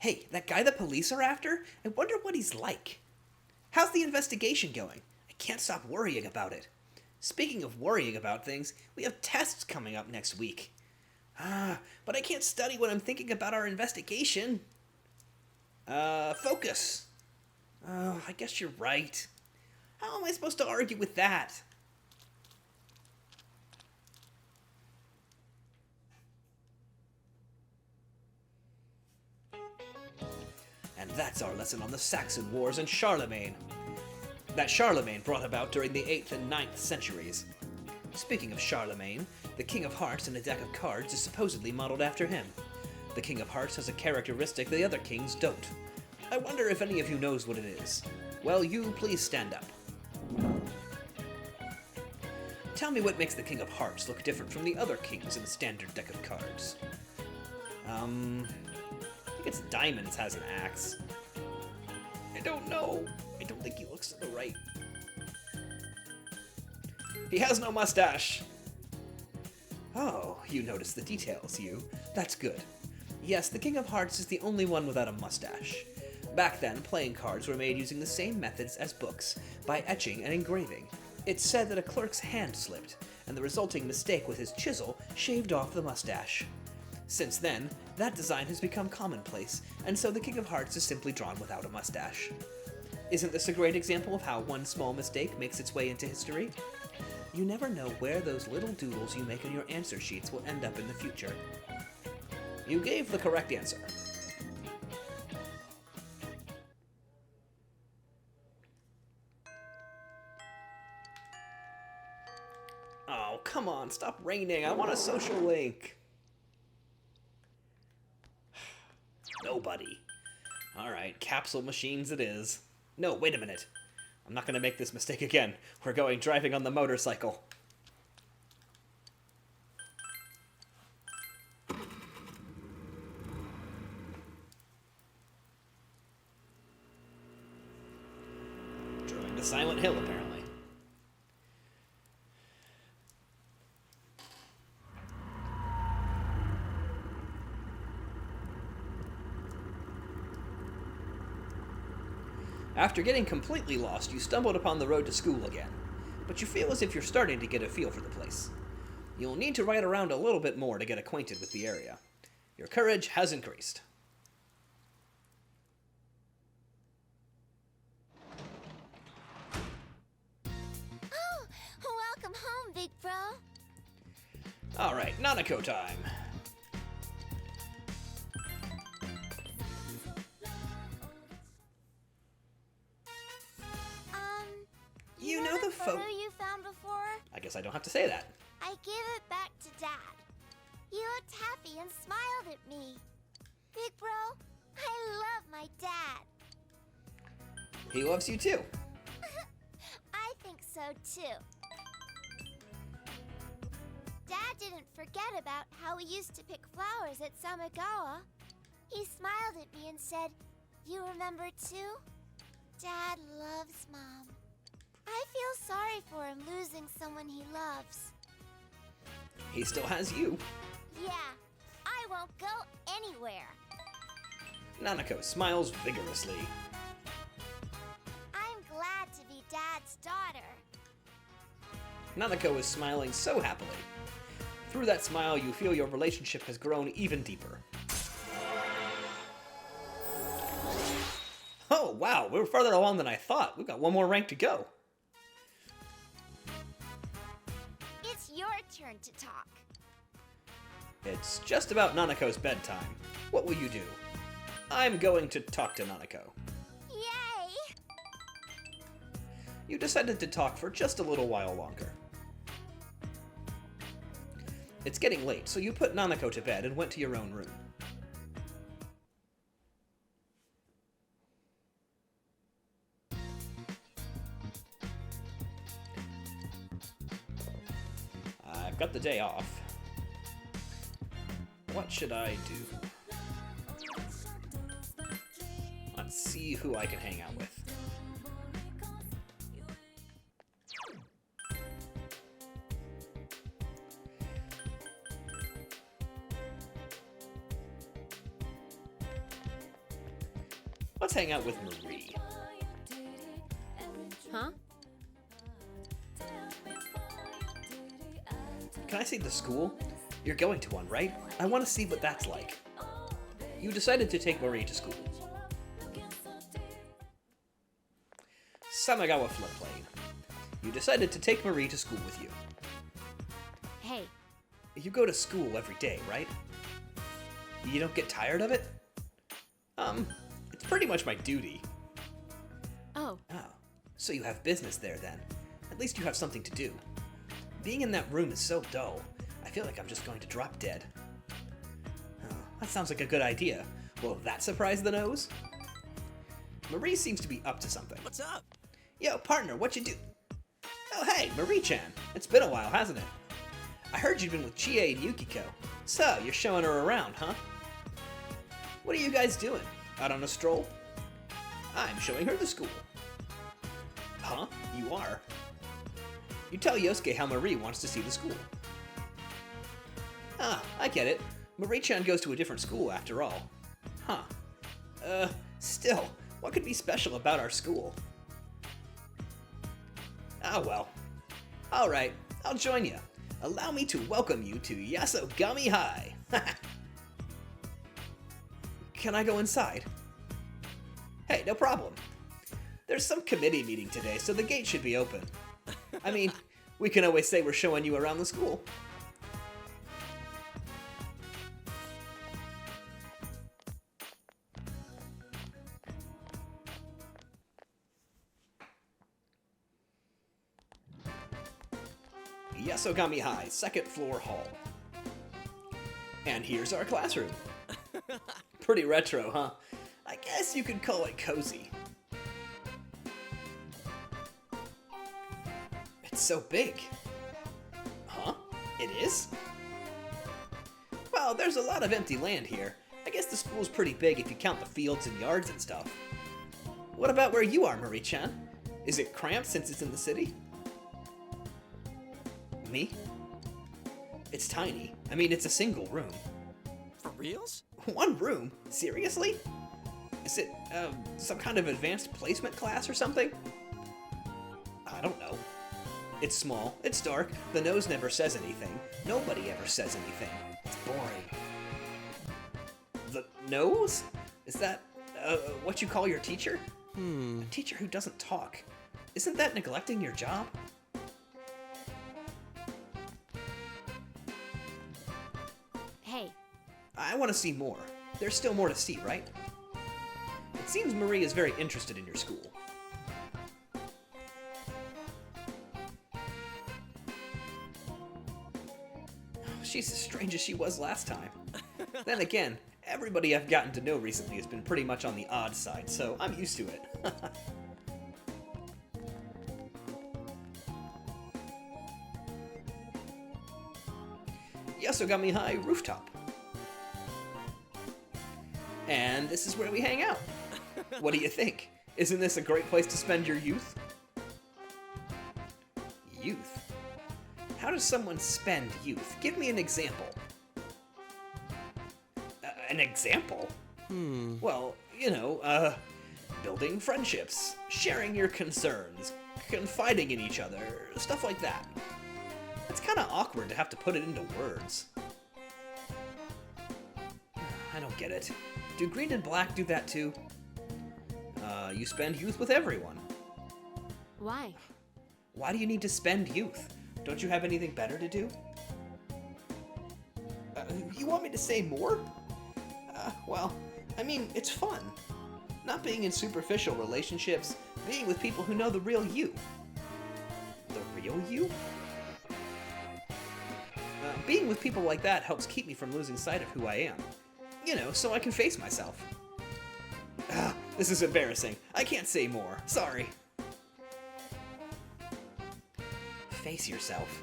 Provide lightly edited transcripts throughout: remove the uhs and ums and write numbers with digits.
Hey, that guy the police are after? I wonder what he's like. How's the investigation going? I can't stop worrying about it. Speaking of worrying about things, we have tests coming up next week. But I can't study when I'm thinking about our investigation. Focus. Oh, I guess you're right. How am I supposed to argue with that? And that's our lesson on the Saxon Wars and Charlemagne. That Charlemagne brought about during the 8th and 9th centuries. Speaking of Charlemagne, the King of Hearts in a deck of cards is supposedly modeled after him. The King of Hearts has a characteristic the other kings don't. I wonder if any of you knows what it is. Well, you please stand up. Tell me what makes the King of Hearts look different from the other kings in the standard deck of cards. I think it's Diamonds has an axe. I don't know. I don't think he looks to the right. He has no mustache! Oh, you notice the details, you. That's good. Yes, the King of Hearts is the only one without a mustache. Back then, playing cards were made using the same methods as books, by etching and engraving. It's said that a clerk's hand slipped, and the resulting mistake with his chisel shaved off the mustache. Since then, that design has become commonplace, and so the King of Hearts is simply drawn without a mustache. Isn't this a great example of how one small mistake makes its way into history? You never know where those little doodles you make on your answer sheets will end up in the future. You gave the correct answer. Oh, come on, stop raining. I want a social link. Nobody. Alright, capsule machines it is. No, wait a minute. I'm not going to make this mistake again. We're going driving on the motorcycle. Driving to Silent Hill, apparently. After getting completely lost, you stumbled upon the road to school again, but you feel as if you're starting to get a feel for the place. You'll need to ride around a little bit more to get acquainted with the area. Your courage has increased. Oh, welcome home, big bro. Alright, Nanako time. You know the photo you found before? I guess I don't have to say that. I gave it back to Dad. He looked happy and smiled at me. Big bro, I love my dad. He loves you too. I think so too. Dad didn't forget about how we used to pick flowers at Ogawa. He smiled at me and said, "You remember too?" Dad loves Mom. I feel sorry for him losing someone he loves. He still has you. Yeah, I won't go anywhere. Nanako smiles vigorously. I'm glad to be Dad's daughter. Nanako is smiling so happily. Through that smile, you feel your relationship has grown even deeper. Oh, wow, we're farther along than I thought. We've got one more rank to go. It's your turn to talk. It's just about Nanako's bedtime. What will you do? I'm going to talk to Nanako. Yay! You decided to talk for just a little while longer. It's getting late, so you put Nanako to bed and went to your own room. I've got the day off. What should I do? Let's see who I can hang out with. Let's hang out with Marie. Huh? Can I see the school? You're going to one, right? I want to see what that's like. You decided to take Marie to school. Samagawa floodplain. You decided to take Marie to school with you. Hey, You go to school every day, right? You don't get tired of it? It's pretty much my duty. oh, Oh, so you have business there then. At least you have something to do. Being in that room is so dull. I feel like I'm just going to drop dead. Oh, that sounds like a good idea. Will that surprise the nose? Marie seems to be up to something. What's up? Yo, partner, what you do? Oh, hey, Marie-chan. It's been a while, hasn't it? I heard you've been with Chie and Yukiko. So, you're showing her around, huh? What are you guys doing? Out on a stroll? I'm showing her the school. Huh? You are? You tell Yosuke how Marie wants to see the school. Ah, I get it. Marie-chan goes to a different school after all. Huh. Still, what could be special about our school? Ah, well. Alright, I'll join you. Allow me to welcome you to Yasogami High. Can I go inside? Hey, no problem. There's some committee meeting today, so the gate should be open. I mean, we can always say we're showing you around the school. Yasogami High, second floor hall. And here's our classroom. Pretty retro, huh? I guess you could call it cozy. It's so big. Huh? It is? Well, there's a lot of empty land here. I guess the school's pretty big if you count the fields and yards and stuff. What about where you are, Marie-chan? Is it cramped since it's in the city? Me? It's tiny. I mean, it's a single room. For reals? One room? Seriously? Is it, some kind of advanced placement class or something? I don't know. It's small, it's dark, the nose never says anything. Nobody ever says anything. It's boring. The nose? Is that, what you call your teacher? A teacher who doesn't talk. Isn't that neglecting your job? hey, I want to see more. There's still more to see, right? It seems Marie is very interested in your school. She's as strange as she was last time. Then again, everybody I've gotten to know recently has been pretty much on the odd side, so I'm used to it. Yasogami High rooftop. And this is where we hang out. What do you think? Isn't this a great place to spend your youth? Youth? How does someone spend youth? Give me an example. An example? Well, you know, building friendships, sharing your concerns, confiding in each other, stuff like that. It's kind of awkward to have to put it into words. I don't get it. Do green and black do that too? You spend youth with everyone. why? Why do you need to spend youth? Don't you have anything better to do? You want me to say more? Well, I mean, it's fun. Not being in superficial relationships, being with people who know the real you. The real you? Being with people like that helps keep me from losing sight of who I am. You know, so I can face myself. This is embarrassing. I can't say more. Sorry. Face yourself.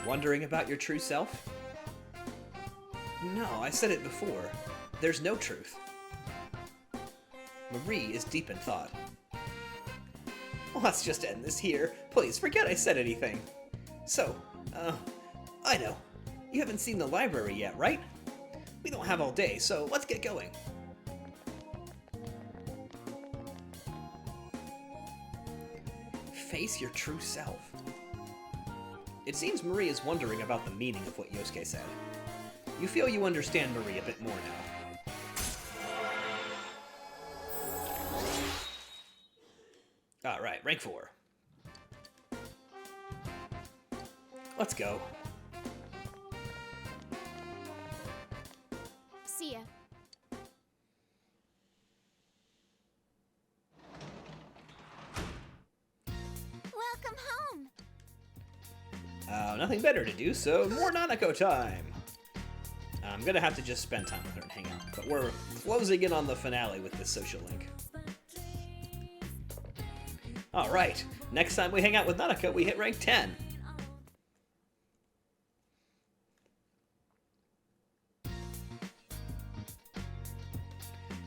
Wondering about your true self? No, I said it before. There's no truth. Marie is deep in thought. Let's just end this here. Please, forget I said anything. So, I know. You haven't seen the library yet, right? We don't have all day, so let's get going. Face your true self. It seems Marie is wondering about the meaning of what Yosuke said. You feel you understand Marie a bit more now. Alright, rank 4. Let's go. See ya. Welcome home. Nothing better to do, so more Nanako time. I'm gonna have to just spend time with her and hang out, but we're closing in on the finale with this social link. Alright, next time we hang out with Nanako, we hit rank 10.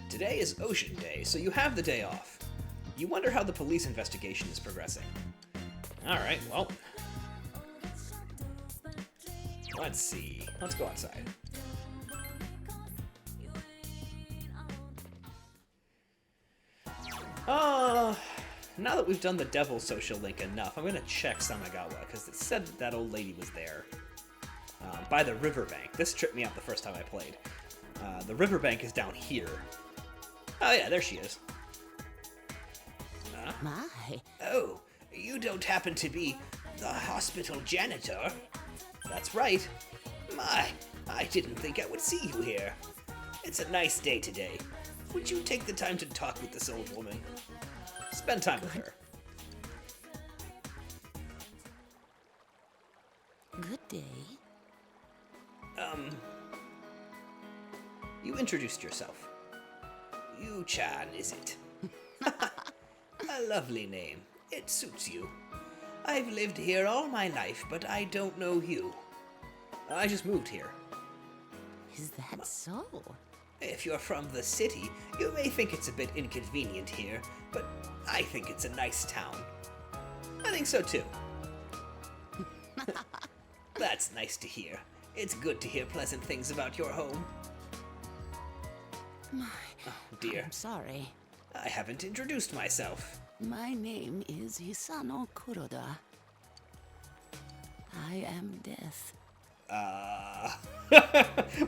Today is Ocean Day, so you have the day off. You wonder how the police investigation is progressing. Alright, well. Let's see. Let's go outside. Now that we've done the devil social link enough, I'm gonna check Samagawa, because it said that old lady was there. By the riverbank. This tripped me out the first time I played. The riverbank is down here. Oh yeah, there she is. My. Oh, you don't happen to be the hospital janitor? That's right. My, I didn't think I would see you here. It's a nice day today. Would you take the time to talk with this old woman? Spend time with her. Good day. You introduced yourself. Yu-chan, is it? A lovely name. It suits you. I've lived here all my life, but I don't know you. I just moved here. Is that so? If you're from the city, you may think it's a bit inconvenient here, but I think it's a nice town. I think so too. That's nice to hear. It's good to hear pleasant things about your home. Oh dear, I'm sorry. I haven't introduced myself. My name is Hisano Kuroda. I am death.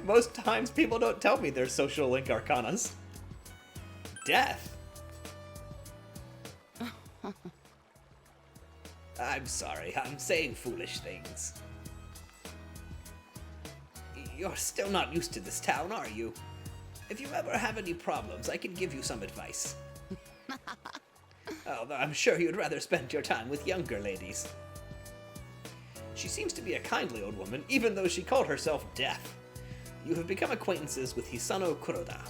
Most times people don't tell me their social link arcanas. Death. I'm sorry, I'm saying foolish things. You're still not used to this town, are you? If you ever have any problems, I can give you some advice. Although I'm sure you'd rather spend your time with younger ladies. She seems to be a kindly old woman, even though she called herself Death. You have become acquaintances with Hisano Kuroda.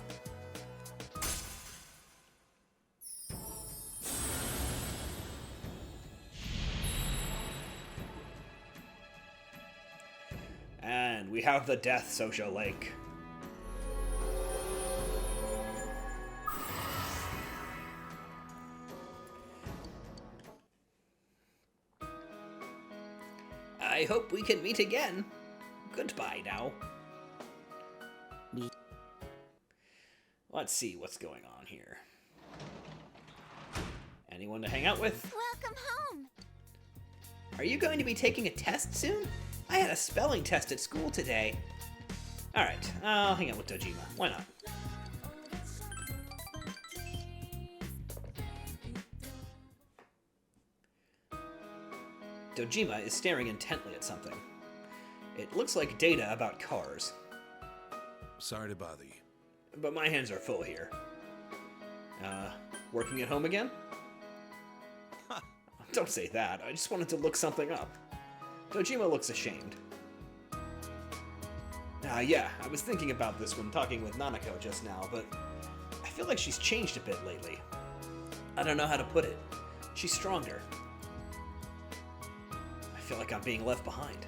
And we have the Death social link. I hope we can meet again. Goodbye now. Me. Let's see what's going on here. Anyone to hang out with? Welcome home. Are you going to be taking a test soon? I had a spelling test at school today. Alright, I'll hang out with Dojima. Why not? Dojima is staring intently at something. It looks like data about cars. Sorry to bother you. But my hands are full here. Working at home again? Don't say that. I just wanted to look something up. Dojima looks ashamed. Yeah, I was thinking about this when talking with Nanako just now, but I feel like she's changed a bit lately. I don't know how to put it. She's stronger. I feel like I'm being left behind.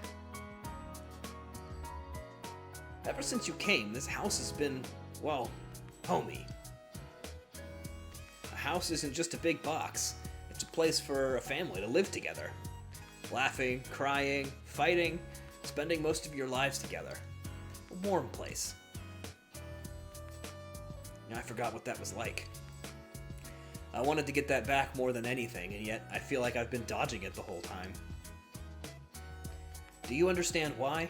Ever since you came, this house has been, well, homey. A house isn't just a big box. It's a place for a family to live together. Laughing, crying, fighting, spending most of your lives together. A warm place. I forgot what that was like. I wanted to get that back more than anything, and yet I feel like I've been dodging it the whole time. Do you understand why?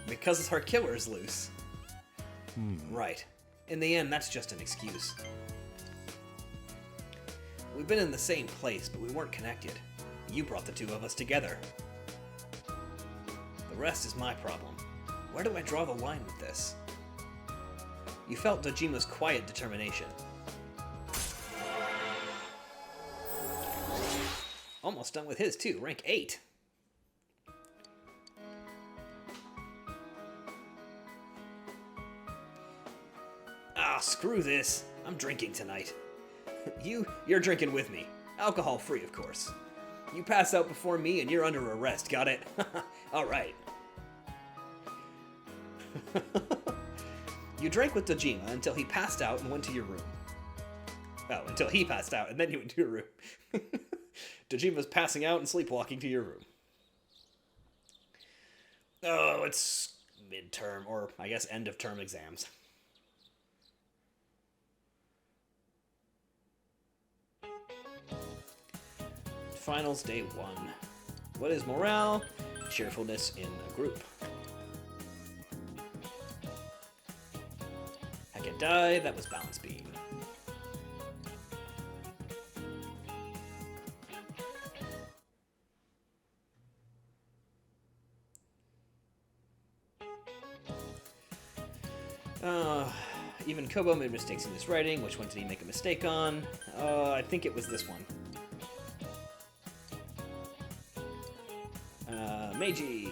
Because her killer's loose. Right. In the end, that's just an excuse. We've been in the same place, but we weren't connected. You brought the two of us together. The rest is my problem. Where do I draw the line with this? You felt Dojima's quiet determination. Almost done with his too, rank 8. Ah, screw this. I'm drinking tonight. You're drinking with me. Alcohol free, of course. You pass out before me and you're under arrest, got it? Alright. You drank with Dojima until he passed out and went to your room. Oh, until he passed out and then you went to your room. Dojima's passing out and sleepwalking to your room. Oh, it's midterm, or I guess end of term exams. Finals day 1. What is morale? Cheerfulness in a group. Hack and die, that was balance beam. Even Kobo made mistakes in his writing. Which one did he make a mistake on? I think it was this one. Meiji.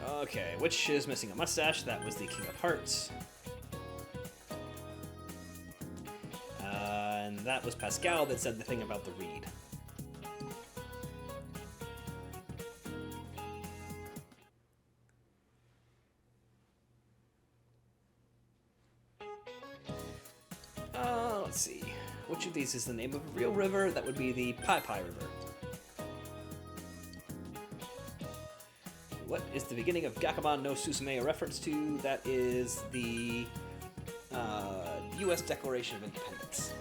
Okay, which is missing a mustache? That was the King of Hearts. And that was Pascal that said the thing about the reed. Let's see. Which of these is the name of a real river? That would be the Pai Pai River. What is the beginning of Gakkaban no Susume a reference to? That is the U.S. Declaration of Independence.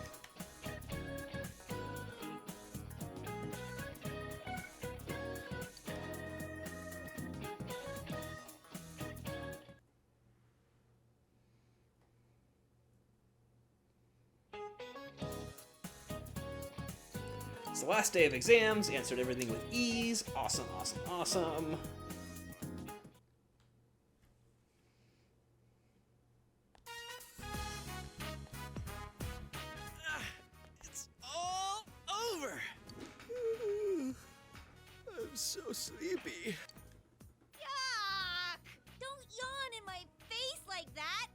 It's the last day of exams, answered everything with ease. Awesome, awesome, awesome. It's all over. I'm so sleepy. Yuck! Don't yawn in my face like that.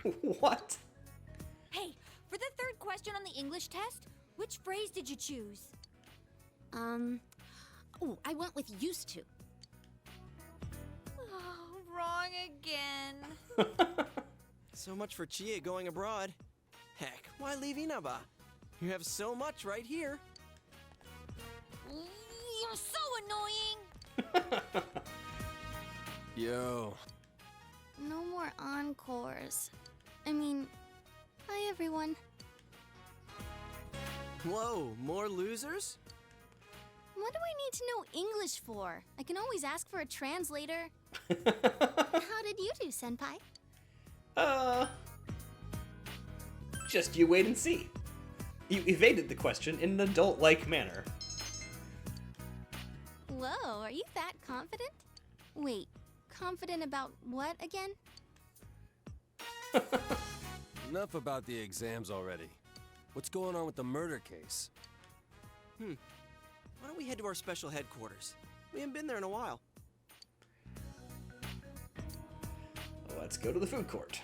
Ugh. What? Hey, for the third question on the English test, which phrase did you choose? Oh, I went with used to. Oh, wrong again. So much for Chie going abroad. Heck, why leave Inaba? You have so much right here. You're so annoying. Yo. No more encores. I mean, hi everyone. Whoa, more losers? What do I need to know English for? I can always ask for a translator. How did you do, Senpai? Just you wait and see. You evaded the question in an adult-like manner. Whoa, are you that confident? Wait, confident about what again? Enough about the exams already. What's going on with the murder case? Why don't we head to our special headquarters? We haven't been there in a while. Let's go to the food court.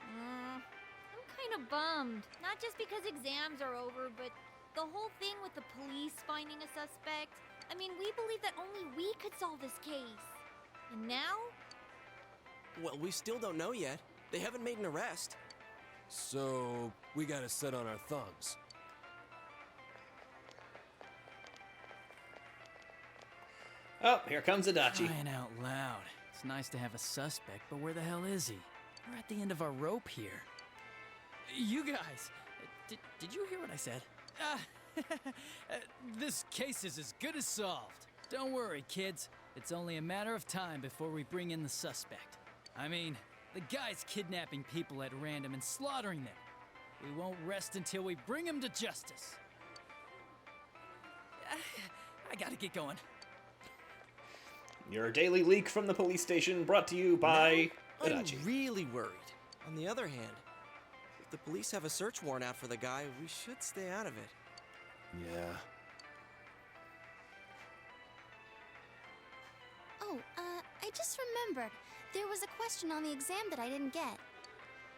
I'm kind of bummed. Not just because exams are over, but the whole thing with the police finding a suspect. I mean, we believed that only we could solve this case. And now? Well, we still don't know yet. They haven't made an arrest. So, we gotta sit on our thumbs. Oh, here comes Adachi. Crying out loud. It's nice to have a suspect, but where the hell is he? We're at the end of our rope here. You guys, did you hear what I said? This case is as good as solved. Don't worry, kids. It's only a matter of time before we bring in the suspect. I mean, the guy's kidnapping people at random and slaughtering them. We won't rest until we bring him to justice. I gotta get going. Your daily leak from the police station brought to you by Adachi. I'm really worried. On the other hand, if the police have a search warrant out for the guy, we should stay out of it. Yeah. Oh, I just remembered. There was a question on the exam that I didn't get.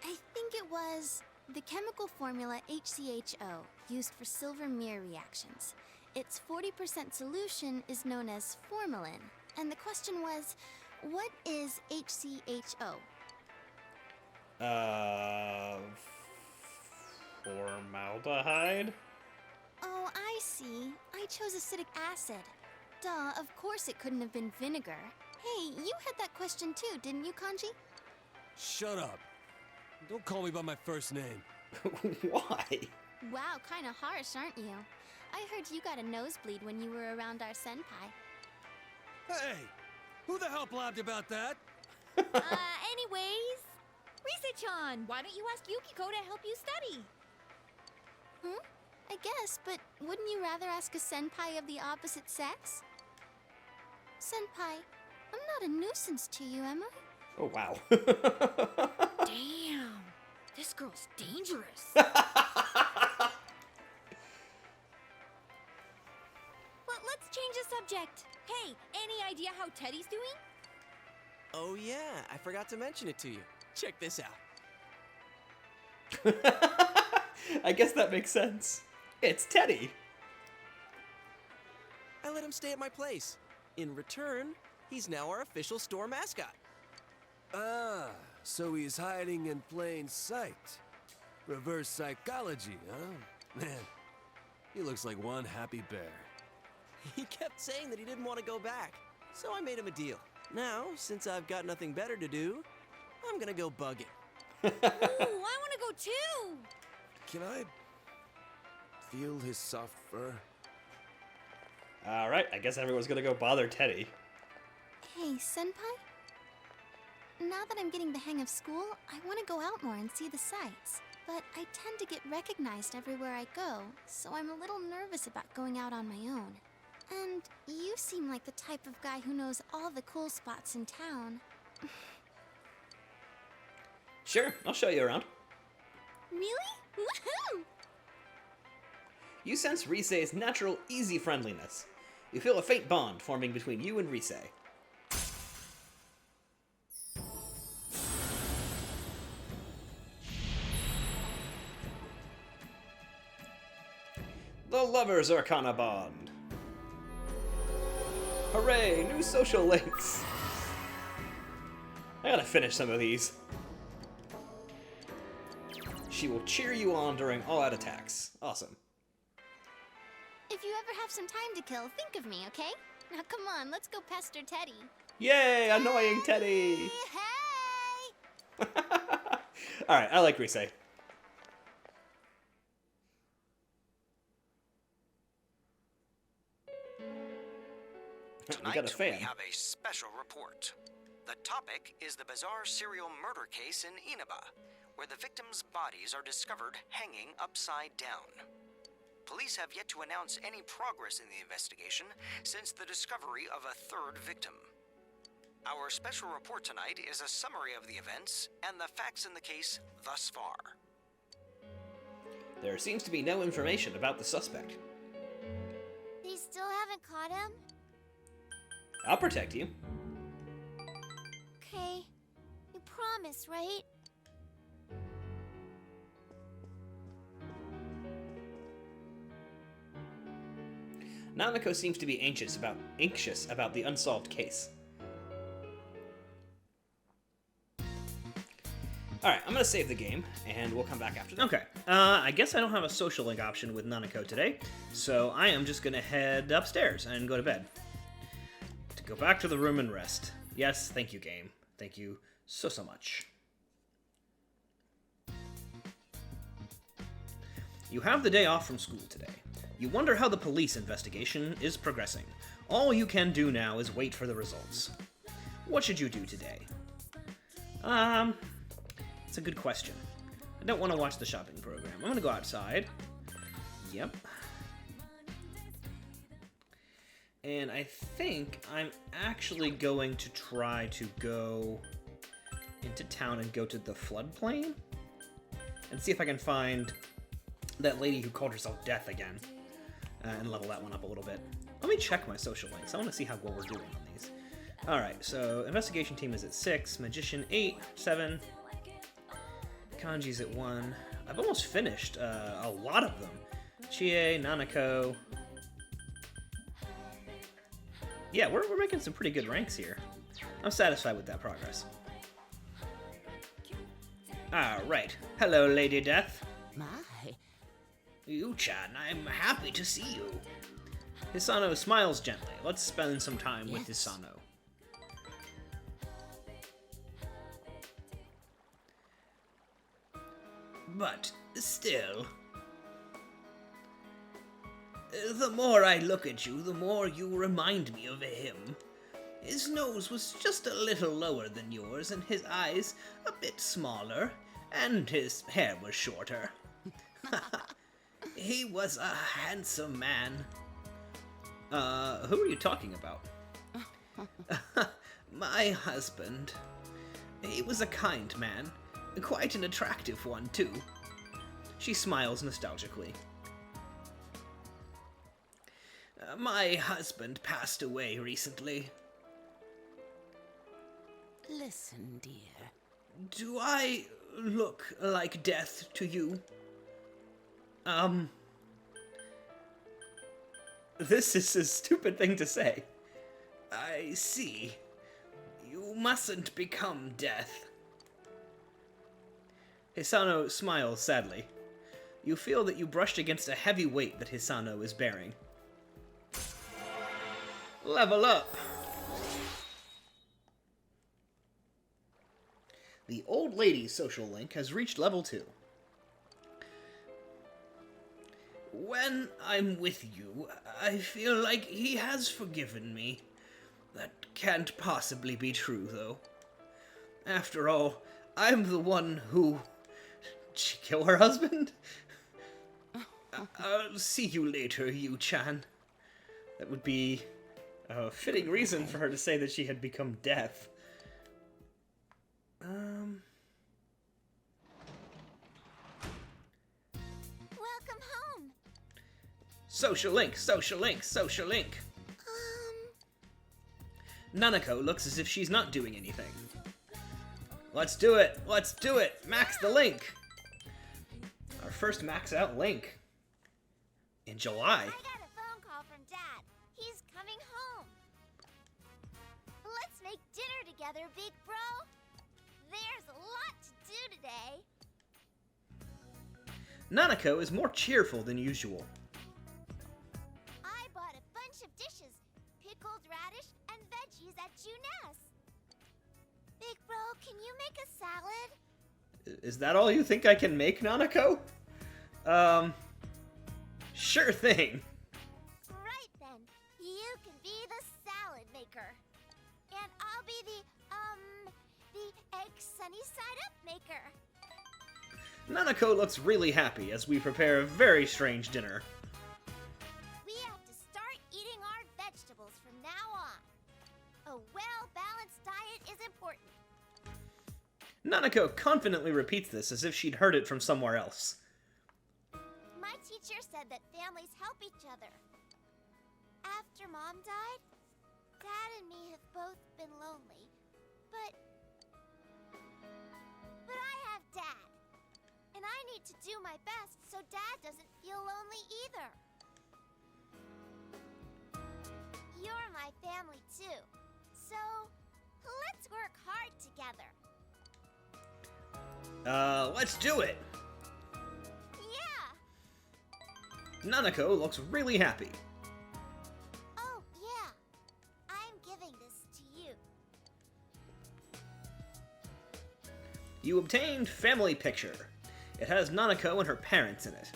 I think it was the chemical formula HCHO, used for silver mirror reactions. Its 40% solution is known as formalin. And the question was, what is HCHO? Formaldehyde? Oh, I see. I chose acidic acid. Duh, of course it couldn't have been vinegar. Hey, you had that question too, didn't you, Kanji? Shut up. Don't call me by my first name. Why? Wow, kinda harsh, aren't you? I heard you got a nosebleed when you were around our senpai. Hey! Who the hell blabbed about that? Anyways, Risa-chan, why don't you ask Yukiko to help you study? I guess, but wouldn't you rather ask a senpai of the opposite sex? Senpai, I'm not a nuisance to you, am I? Oh, wow. Damn, this girl's dangerous. Let's change the subject. Hey, any idea how Teddy's doing? Oh yeah, I forgot to mention it to you. Check this out. I guess that makes sense. It's Teddy. I let him stay at my place. In return, he's now our official store mascot. Ah, so he's hiding in plain sight. Reverse psychology, huh? Man, he looks like one happy bear. He kept saying that he didn't want to go back, so I made him a deal. Now, since I've got nothing better to do, I'm gonna go bug him. Ooh, I want to go too. Can I feel his soft fur? Alright, I guess everyone's gonna go bother Teddy. Hey, senpai? Now that I'm getting the hang of school, I want to go out more and see the sights. But I tend to get recognized everywhere I go, so I'm a little nervous about going out on my own. And you seem like the type of guy who knows all the cool spots in town. Sure, I'll show you around. Really? Woohoo! You sense Risei's natural, easy friendliness. You feel a faint bond forming between you and Risei. The Lovers Arcana Bond. Hooray, new social links. I gotta finish some of these. She will cheer you on during all-out attacks. Awesome. If you ever have some time to kill, think of me, okay? Now come on, let's go pester Teddy. Yay, annoying Teddy! Hey! Alright, I like Risei. Tonight, we got a fan. We have a special report. The topic is the bizarre serial murder case in Inaba, where the victims' bodies are discovered hanging upside down. Police have yet to announce any progress in the investigation since the discovery of a third victim. Our special report tonight is a summary of the events and the facts in the case thus far. There seems to be no information about the suspect. They still haven't caught him? I'll protect you. Okay. You promise, right? Nanako seems to be anxious about the unsolved case. Alright, I'm gonna save the game, and we'll come back after that. Okay, I guess I don't have a social link option with Nanako today, so I am just gonna head upstairs and go to bed. To go back to the room and rest. Yes, thank you, game. Thank you so much. You have the day off from school today. You wonder how the police investigation is progressing. All you can do now is wait for the results. What should you do today? It's a good question. I don't want to watch the shopping program. I'm gonna go outside. Yep. And I think I'm actually going to try to go into town and go to the floodplain and see if I can find that lady who called herself Death again and level that one up a little bit. Let me check my social links. I want to see how well we're doing on these. Alright, so investigation team is at 6, magician 8, 7, kanji's at 1. I've almost finished a lot of them. Chie, Nanako. Yeah, we're making some pretty good ranks here. I'm satisfied with that progress. Alright. Hello, Lady Death. My. Yu-chan, I'm happy to see you. Hisano smiles gently. Let's spend some time with Hisano. But still, the more I look at you, the more you remind me of him. His nose was just a little lower than yours, and his eyes a bit smaller, and his hair was shorter. He was a handsome man. Who are you talking about? My husband. He was a kind man. Quite an attractive one, too. She smiles nostalgically. My husband passed away recently. Listen, dear. Do I look like death to you? This is a stupid thing to say. I see. You mustn't become death. Hisano smiles sadly. You feel that you brushed against a heavy weight that Hisano is bearing. Level up! The old lady's social link has reached level 2. When I'm with you, I feel like he has forgiven me. That can't possibly be true, though. After all, I'm the one who... Did she kill her husband? I'll see you later, Yu-chan. That would be a fitting reason for her to say that she had become death. Welcome home. Social link, social link, social link. Nanako looks as if she's not doing anything. Let's do it! Let's do it! Max the link! Our first max out link. In July. I got a phone call from Dad. He's coming home. Let's make dinner together, big bro. There's a lot to do today. Nanako is more cheerful than usual. I bought a bunch of dishes. Pickled radish and veggies at Junes. Big bro, can you make a salad? Is that all you think I can make, Nanako? Sure thing. Right then. You can be the salad maker. And I'll be the egg sunny side up maker. Nanako looks really happy as we prepare a very strange dinner. We have to start eating our vegetables from now on. A well-balanced diet is important. Nanako confidently repeats this as if she'd heard it from somewhere else. My teacher said that families help each other. After Mom died, Dad and me have both been lonely. But I have Dad. And I need to do my best so Dad doesn't feel lonely either. You're my family too. So, let's work hard together. Let's do it! Yeah! Nanako looks really happy. Oh, yeah. I'm giving this to you. You obtained family picture. It has Nanako and her parents in it.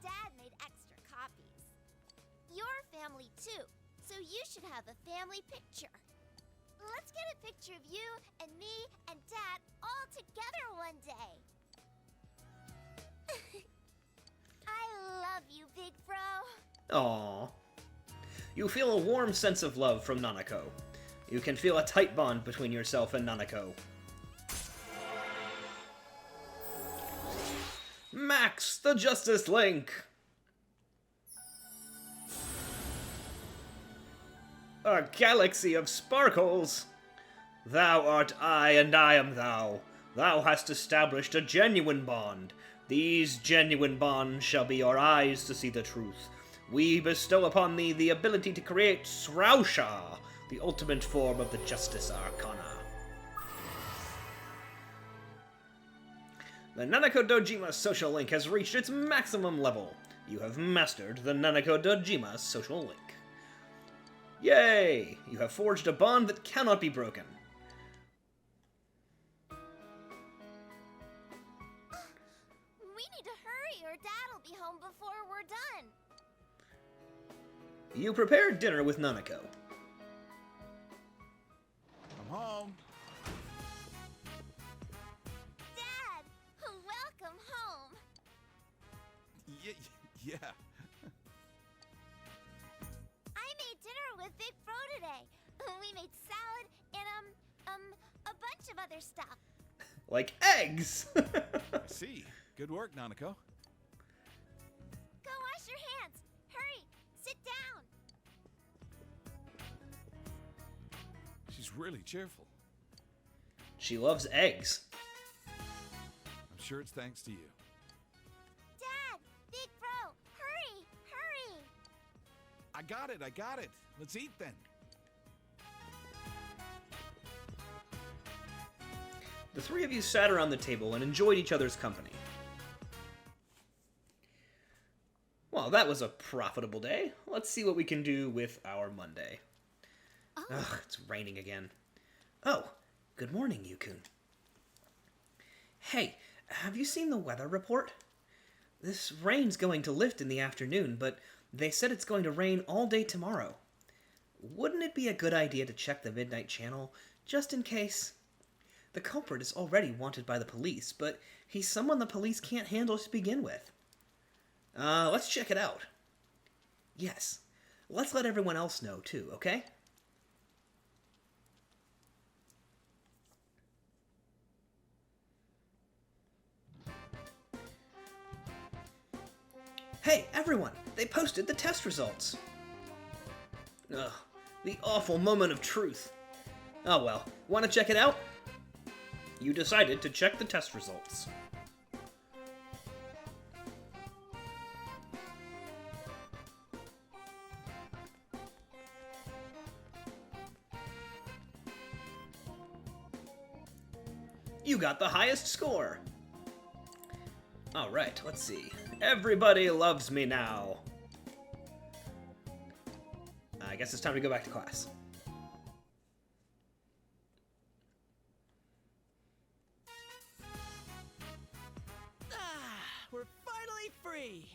Dad made extra copies. Your family, too, so you should have a family picture. Let's get a picture of you and me and Dad all together one day. I love you, Big Bro. Aww. You feel a warm sense of love from Nanako. You can feel a tight bond between yourself and Nanako. Max, the Justice Link! A galaxy of sparkles! Thou art I, and I am thou. Thou hast established a genuine bond. These genuine bonds shall be your eyes to see the truth. We bestow upon thee the ability to create Srausha, the ultimate form of the Justice Arcana. The Nanako Dojima social link has reached its maximum level. You have mastered the Nanako Dojima social link. Yay! You have forged a bond that cannot be broken. We need to hurry or Dad'll be home before we're done. You prepare dinner with Nanako. I'm home. Dad, welcome home. Yeah. I made dinner with Big Bro today. We made salad and, a bunch of other stuff. Like eggs! I see. Good work, Nanako. Go wash your hands. Hurry, sit down. She's really cheerful. She loves eggs. I'm sure it's thanks to you. Dad, Big Bro, hurry, hurry. I got it. Let's eat then. The three of you sat around the table and enjoyed each other's company. Well, that was a profitable day. Let's see what we can do with our Monday. Oh. Ugh, it's raining again. Oh, good morning, Yukun. Hey, have you seen the weather report? This rain's going to lift in the afternoon, but they said it's going to rain all day tomorrow. Wouldn't it be a good idea to check the Midnight Channel, just in case? The culprit is already wanted by the police, but he's someone the police can't handle to begin with. Let's check it out. Yes, let's let everyone else know too, okay? Hey, everyone! They posted the test results! Ugh, the awful moment of truth. Oh well, want to check it out? You decided to check the test results. You got the highest score! Alright, let's see. Everybody loves me now. I guess it's time to go back to class. We're finally free!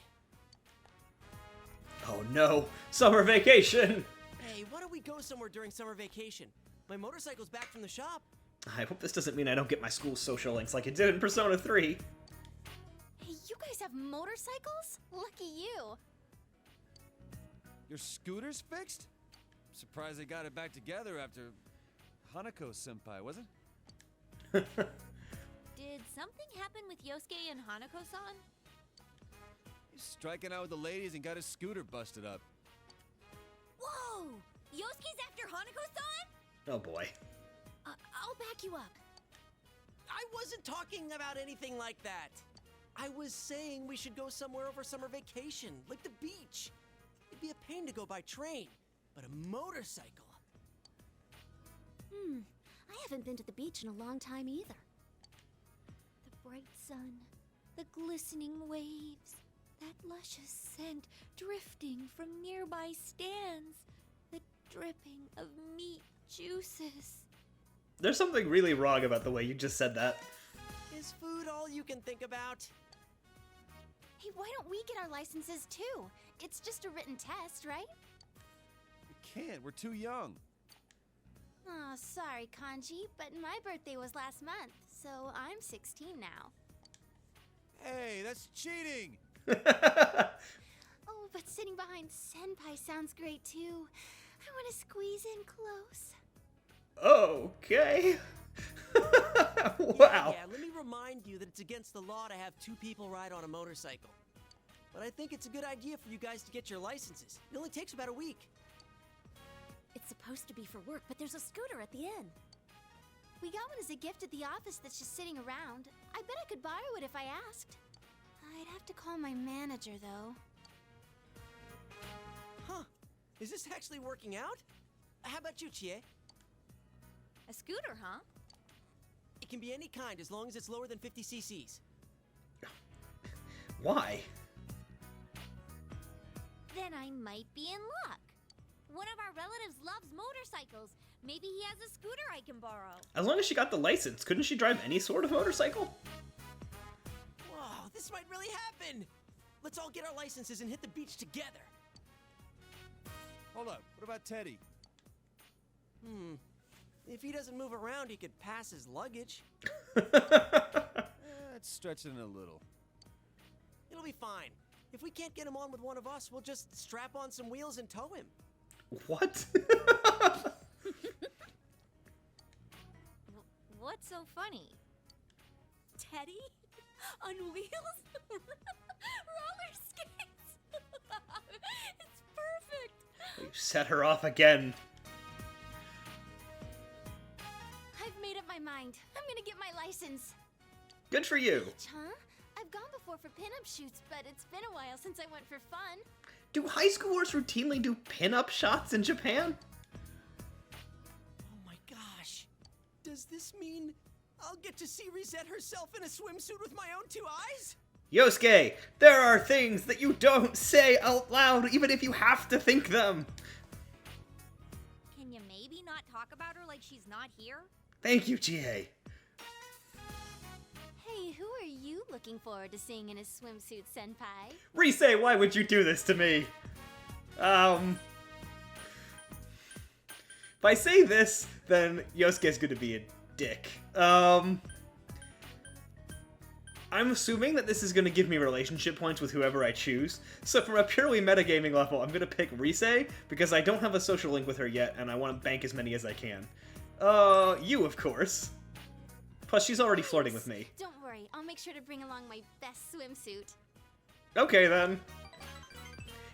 Oh no, summer vacation! Hey, why don't we go somewhere during summer vacation? My motorcycle's back from the shop. I hope this doesn't mean I don't get my school social links like it did in Persona 3. Hey, you guys have motorcycles? Lucky you. Your scooter's fixed? Surprised they got it back together after Hanako-senpai, wasn't it? Did something happen with Yosuke and Hanako-san? He's striking out with the ladies and got his scooter busted up. Whoa! Yosuke's after Hanako-san? Oh boy. I'll back you up. I wasn't talking about anything like that. I was saying we should go somewhere over summer vacation, like the beach. It'd be a pain to go by train, but a motorcycle. I haven't been to the beach in a long time either. bright sun, the glistening waves, that luscious scent drifting from nearby stands, the dripping of meat juices. There's something really wrong about the way you just said that. Is food all you can think about? Hey, why don't we get our licenses too? It's just a written test, right? We can't. We're too young. Oh, sorry, Kanji, but my birthday was last month, so I'm 16 now. Hey, that's cheating! Oh, but sitting behind Senpai sounds great too. I want to squeeze in close. Okay. Wow. Yeah, let me remind you that it's against the law to have two people ride on a motorcycle. But I think it's a good idea for you guys to get your licenses. It only takes about a week. It's supposed to be for work, but there's a scooter at the end. We got one as a gift at the office that's just sitting around. I bet I could borrow it if I asked. I'd have to call my manager, though. Huh. Is this actually working out? How about you, Chie? A scooter, huh? It can be any kind as long as it's lower than 50 cc's. Why? Then I might be in luck. One of our relatives loves motorcycles. Maybe he has a scooter I can borrow. As long as she got the license, couldn't she drive any sort of motorcycle? Whoa, this might really happen! Let's all get our licenses and hit the beach together. Hold up. What about Teddy? If he doesn't move around, he could pass his luggage. That's stretching it a little. It'll be fine. If we can't get him on with one of us, we'll just strap on some wheels and tow him. What? What's so funny? Teddy? On wheels? Roller skates? It's perfect! You set her off again. I've made up my mind. I'm gonna get my license. Good for you. Huh? I've gone before for pinup shoots, but it's been a while since I went for fun. Do high schoolers routinely do pin-up shots in Japan? Oh my gosh. Does this mean I'll get to see Reset herself in a swimsuit with my own two eyes? Yosuke, there are things that you don't say out loud, even if you have to think them. Can you maybe not talk about her like she's not here? Thank you, Chie. Hey, who are you looking forward to seeing in a swimsuit, Senpai? Rise, why would you do this to me? If I say this, then Yosuke's gonna be a dick. I'm assuming that this is gonna give me relationship points with whoever I choose. So from a purely metagaming level, I'm gonna pick Rise, because I don't have a social link with her yet, and I want to bank as many as I can. You, of course. Plus, she's already flirting with me. Don't worry, I'll make sure to bring along my best swimsuit. Okay, then.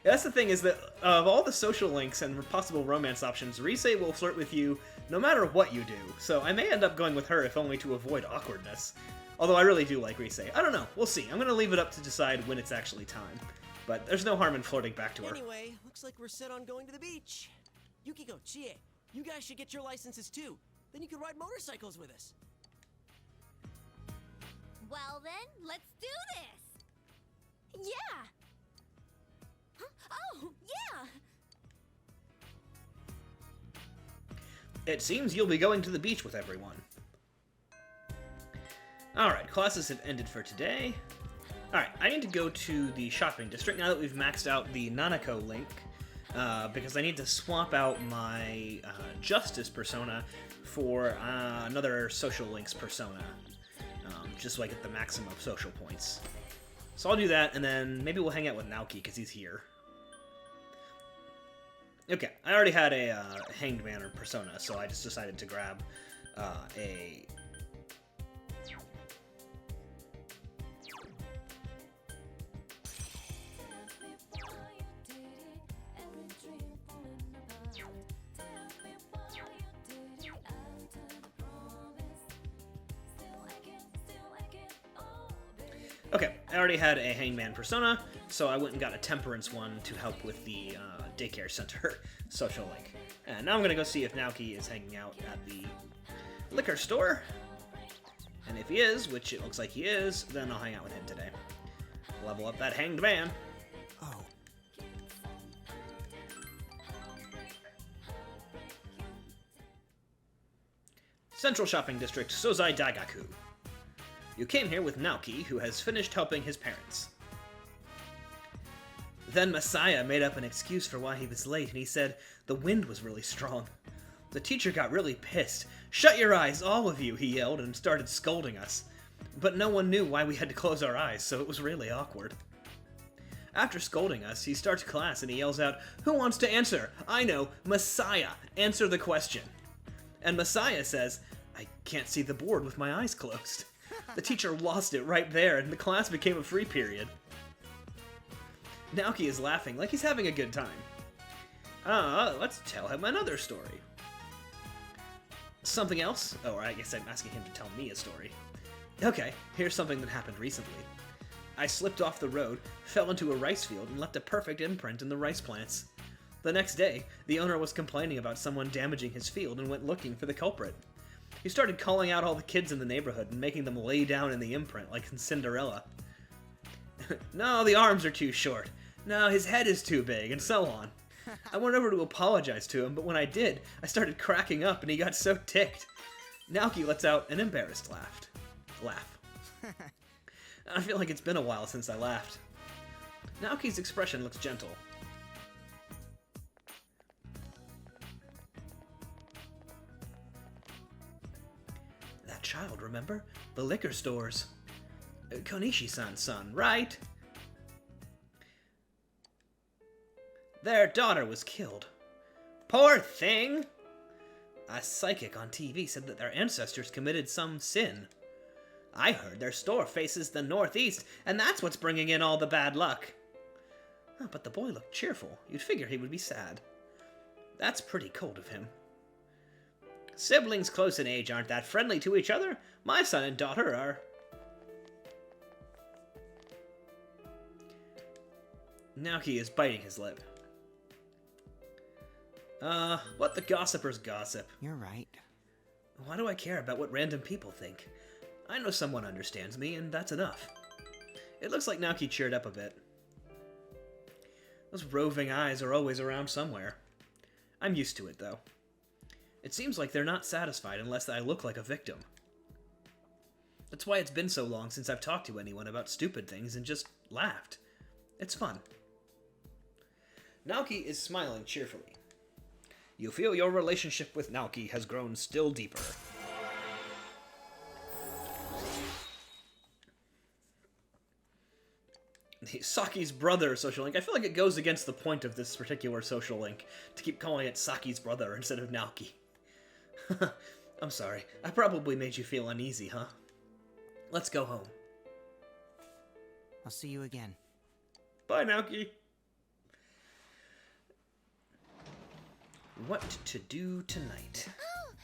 Yeah, that's the thing, is that of all the social links and possible romance options, Rise will flirt with you no matter what you do, so I may end up going with her if only to avoid awkwardness. Although I really do like Rise. I don't know, we'll see. I'm gonna leave it up to decide when it's actually time. But there's no harm in flirting back to her. Anyway, looks like we're set on going to the beach. Yukiko, Chie, you guys should get your licenses too. Then you can ride motorcycles with us. Well then, let's do this! Yeah! Huh? Oh, yeah! It seems you'll be going to the beach with everyone. Alright, classes have ended for today. Alright, I need to go to the shopping district now that we've maxed out the Nanako link, because I need to swap out my Justice persona for another social links persona, just so I get the maximum social points. So I'll do that, and then maybe we'll hang out with Naoki, because he's here. Okay, I already had a Hanged Man or persona, so I just decided to grab a... Okay, I already had a Hangman persona, so I went and got a Temperance one to help with the daycare center social link. And now I'm gonna go see if Naoki is hanging out at the liquor store. And if he is, which it looks like he is, then I'll hang out with him today. Level up that hanged man. Oh. Central Shopping District, Sozai Daigaku. You came here with Naoki, who has finished helping his parents. Then Messiah made up an excuse for why he was late, and he said the wind was really strong. The teacher got really pissed. "Shut your eyes, all of you," he yelled, and started scolding us. But no one knew why we had to close our eyes, so it was really awkward. After scolding us, he starts class and he yells out, "Who wants to answer? I know, Messiah, answer the question." And Messiah says, "I can't see the board with my eyes closed." The teacher lost it right there, and the class became a free period. Naoki is laughing like he's having a good time. Let's tell him another story. Something else? Oh, I guess I'm asking him to tell me a story. Okay, here's something that happened recently. I slipped off the road, fell into a rice field, and left a perfect imprint in the rice plants. The next day, the owner was complaining about someone damaging his field and went looking for the culprit. He started calling out all the kids in the neighborhood and making them lay down in the imprint like in Cinderella. No, the arms are too short. No, his head is too big, and so on. I went over to apologize to him, but when I did, I started cracking up and he got so ticked. Naoki lets out an embarrassed laugh. I feel like it's been a while since I laughed. Naoki's expression looks gentle. That child, remember? The liquor stores. Konishi-san's son, right? Their daughter was killed. Poor thing! A psychic on TV said that their ancestors committed some sin. I heard their store faces the northeast, and that's what's bringing in all the bad luck. Oh, but the boy looked cheerful. You'd figure he would be sad. That's pretty cold of him. Siblings close in age aren't that friendly to each other. My son and daughter are. Naoki is biting his lip. What the gossipers gossip. You're right. Why do I care about what random people think? I know someone understands me, and that's enough. It looks like Naoki cheered up a bit. Those roving eyes are always around somewhere. I'm used to it, though. It seems like they're not satisfied unless I look like a victim. That's why it's been so long since I've talked to anyone about stupid things and just laughed. It's fun. Naoki is smiling cheerfully. You feel your relationship with Naoki has grown still deeper. Saki's brother social link. I feel like it goes against the point of this particular social link to keep calling it Saki's brother instead of Naoki. I'm sorry. I probably made you feel uneasy, huh? Let's go home. I'll see you again. Bye, Naoki. What to do tonight? Oh,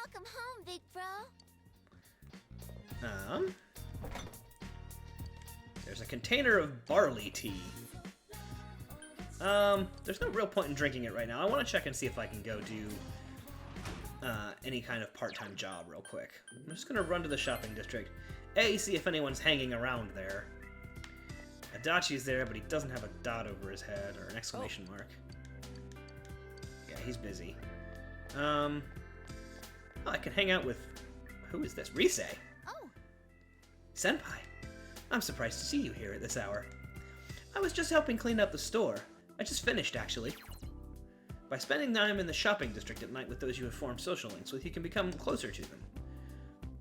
welcome home, big bro. There's a container of barley tea. There's no real point in drinking it right now. I want to check and see if I can go do any kind of part-time job real quick. I'm just going to run to the shopping district. See if anyone's hanging around there. Adachi's there, but he doesn't have a dot over his head or an exclamation mark. Yeah, he's busy. I can hang out with... Who is this? Rise! Oh. Senpai. I'm surprised to see you here at this hour. I was just helping clean up the store. I just finished, actually. By spending time in the shopping district at night with those you have formed social links with, you can become closer to them.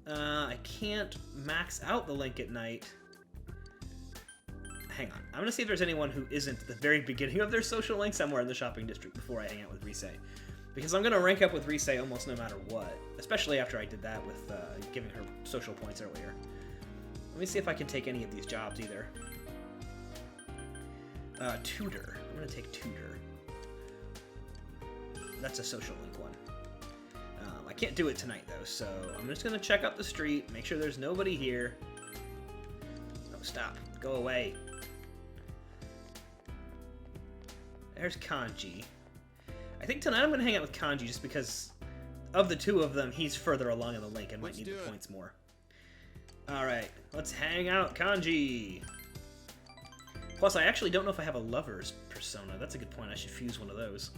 I can't max out the link at night. Hang on. I'm going to see if there's anyone who isn't at the very beginning of their social link somewhere in the shopping district before I hang out with Rise. Because I'm going to rank up with Rise almost no matter what. Especially after I did that with giving her social points earlier. Let me see if I can take any of these jobs either. Tutor. I'm going to take Tutor. That's a social link one. I can't do it tonight, though, so I'm just going to check up the street, make sure there's nobody here. Oh, stop. Go away. There's Kanji. I think tonight I'm going to hang out with Kanji just because of the two of them, he's further along in the link and might need the points more. Alright, let's hang out, Kanji! Plus, I actually don't know if I have a lover's persona. That's a good point. I should fuse one of those.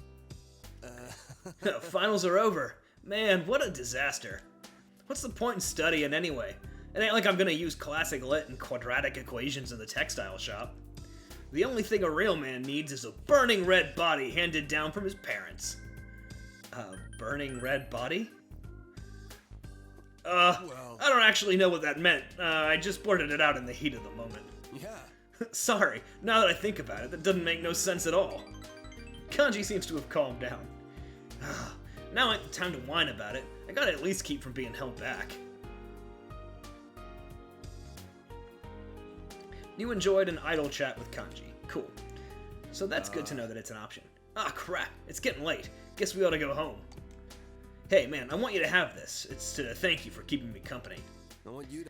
Finals are over. Man, what a disaster. What's the point in studying anyway? It ain't like I'm gonna use classic lit and quadratic equations in the textile shop. The only thing a real man needs is a burning red body handed down from his parents. Burning red body? Well, I don't actually know what that meant. I just blurted it out in the heat of the moment. yeah. Sorry, now that I think about it, that doesn't make no sense at all. Kanji seems to have calmed down. Now ain't the time to whine about it. I gotta at least keep from being held back. You enjoyed an idle chat with Kanji. Cool. So that's good to know that it's an option. Ah, crap. It's getting late. Guess we ought to go home. Hey, man, I want you to have this. It's to thank you for keeping me company. I want you to...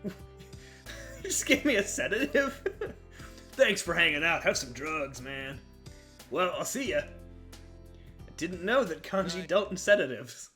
You just gave me a sedative? Thanks for hanging out. Have some drugs, man. Well, I'll see ya. I didn't know that Kanji dealt in sedatives.